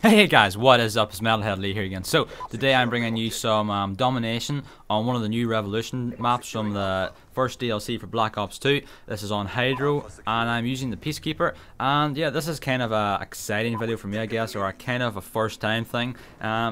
Hey guys, what is up? It's METALHEADxLEE here again. So today I'm bringing you some Domination on one of the new Revolution maps from the first DLC for Black Ops 2. This is on Hydro and I'm using the Peacekeeper, and yeah, this is kind of a exciting video for me, I guess, or a kind of a first time thing.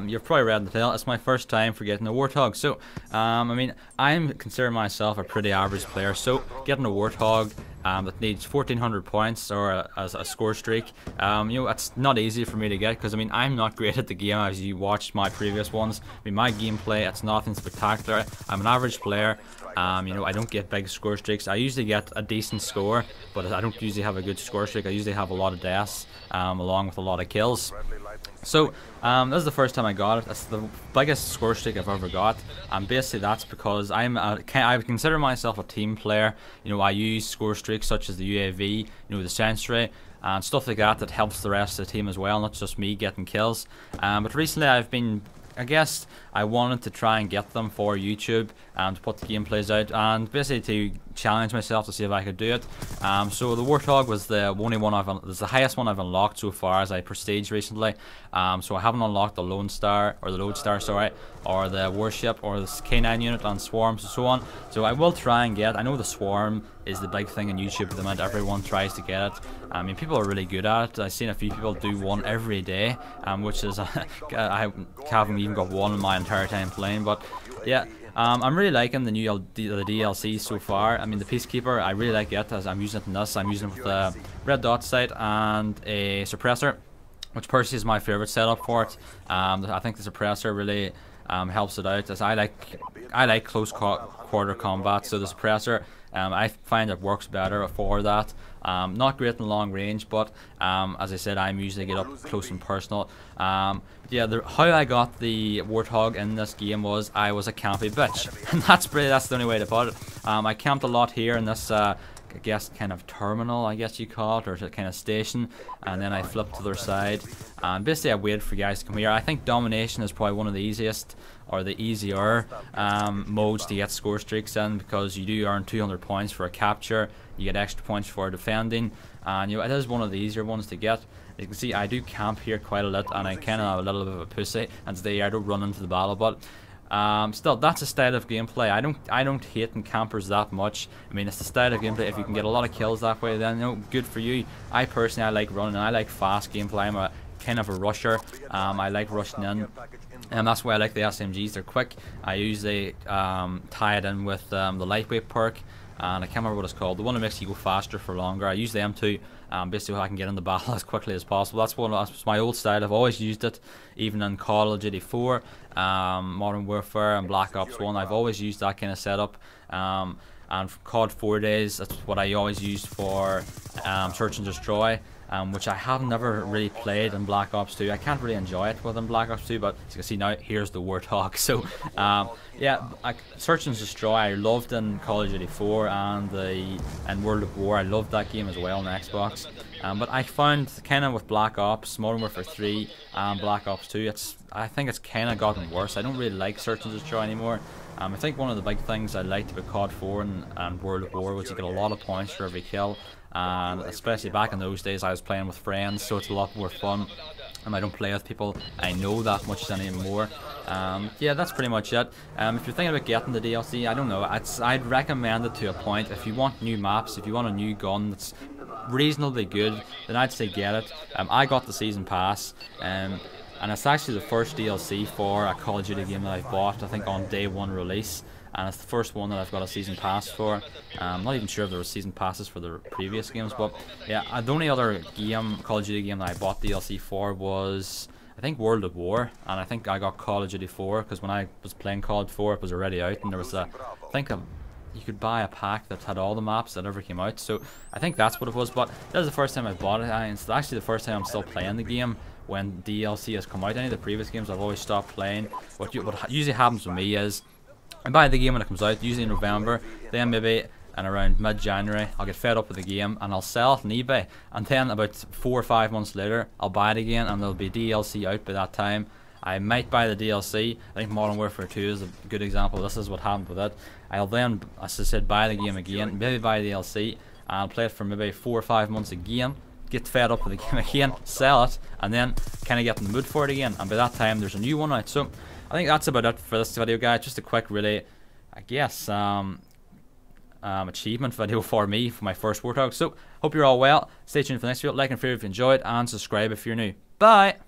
You've probably read the title. It's my first time for getting a Warthog. So I mean, I'm considering myself a pretty average player, so getting a Warthog that needs 1400 points or as a score streak, you know, it's not easy for me to get, because I mean, I'm not great at the game. As you watched my previous ones, I mean, my gameplay, it's nothing spectacular. I'm an average player. You know, I don't get big score streaks. I usually get a decent score, but I don't usually have a good score streak. I usually have a lot of deaths along with a lot of kills. So this is the first time I got it. It's the biggest score streak I've ever got, and basically that's because I consider myself a team player. You know, I use score streaks such as the UAV, you know, the Sentry and stuff like that, that helps the rest of the team as well, not just me getting kills. But recently I've been, I guess I wanted to try and get them for YouTube and to put the gameplays out, and basically to challenge myself to see if I could do it. So the Warthog was the only one was the highest one I've unlocked so far as I prestige recently. So I haven't unlocked the Lodestar, sorry, or the Warship, or the K9 unit on Swarms and so on. So I will try and get. I know the Swarm is the big thing in YouTube at the moment. Everyone tries to get it. I mean, people are really good at it. I've seen a few people do one every day, which is I haven't even got one in my entire time playing. But yeah, I'm really liking the new DLC so far. I mean, the Peacekeeper, I really like it, as I'm using it in this. I'm using it with a red dot sight and a suppressor, which personally is my favorite setup for it. I think the suppressor really helps it out, as I like close quarter combat, so the suppressor, I find it works better for that. Not great in long range, but as I said, I'm usually get up close and personal. Yeah, how I got the Warthog in this game was I was a campy bitch, and that's the only way to put it. I camped a lot here in this I guess kind of terminal, I guess you call it, or kind of station, and then I flipped to the other side, and basically I waited for guys to come here. I think Domination is probably one of the easiest, or the easier modes to get score streaks in, because you do earn 200 points for a capture, you get extra points for defending, and you know, it is one of the easier ones to get. You can see I do camp here quite a lot, and I kind of have a little bit of a pussy, and today I don't run into the battle, but still, that's a style of gameplay. I don't hate in campers that much. I mean, it's the style of gameplay. If you can get a lot of kills that way, then you know, good for you. I personally, I like running. I like fast gameplay. I'm a kind of a rusher. I like rushing in, and that's why I like the SMGs. They're quick. I usually tie it in with the lightweight perk, and I can't remember what it's called. The one that makes you go faster for longer. I use them too. Basically, so I can get in the battle as quickly as possible. That's my old style. I've always used it, even in Call of Duty 4, Modern Warfare, and Black Ops 1. I've always used that kind of setup. And for COD 4 days, that's what I always used for Search and Destroy, which I have never really played in Black Ops 2. I can't really enjoy it within Black Ops 2, but as you can see now, here's the Warthog. So yeah, Search and Destroy I loved in Call of Duty 4 and World of War. I loved that game as well on Xbox. But I found kind of with Black Ops, Modern Warfare 3 and Black Ops 2, I think it's kind of gotten worse. I don't really like Search and Destroy anymore. I think one of the big things I liked about COD 4 and World of War was you get a lot of points for every kill, and especially back in those days I was playing with friends, so it's a lot more fun, and I don't play with people I know that much anymore. Yeah, that's pretty much it. If you're thinking about getting the DLC, I don't know, I'd recommend it to a point. If you want new maps, if you want a new gun that's reasonably good, then I'd say get it. I got the season pass, and it's actually the first DLC for a Call of Duty game that I've bought, I think on day one release, and it's the first one that I've got a season pass for. I'm not even sure if there were season passes for the previous games, but yeah, the only other Call of Duty game that I bought DLC for was, I think, World of War, and I think I got Call of Duty 4, because when I was playing COD 4 it was already out, and there was you could buy a pack that had all the maps that ever came out, so I think that's what it was. But that was the first time I bought it, and it's actually the first time I'm still playing the game when DLC has come out. Any of the previous games I've always stopped playing. What usually happens with me is I buy the game when it comes out, usually in November, then maybe and around mid-January I'll get fed up with the game and I'll sell it on eBay, and then about 4 or 5 months later I'll buy it again, and there'll be DLC out by that time. I might buy the DLC. I think Modern Warfare 2 is a good example. This is what happened with it. I'll then, as I said, buy the game again, maybe buy the DLC, and I'll play it for maybe 4 or 5 months again, get fed up with the game again, sell it, and then kind of get in the mood for it again. And by that time, there's a new one out. So I think that's about it for this video, guys. Just a quick, really, I guess, achievement video for me for my first Warthog. So hope you're all well. Stay tuned for the next video. Like and favorite if you enjoyed, and subscribe if you're new. Bye.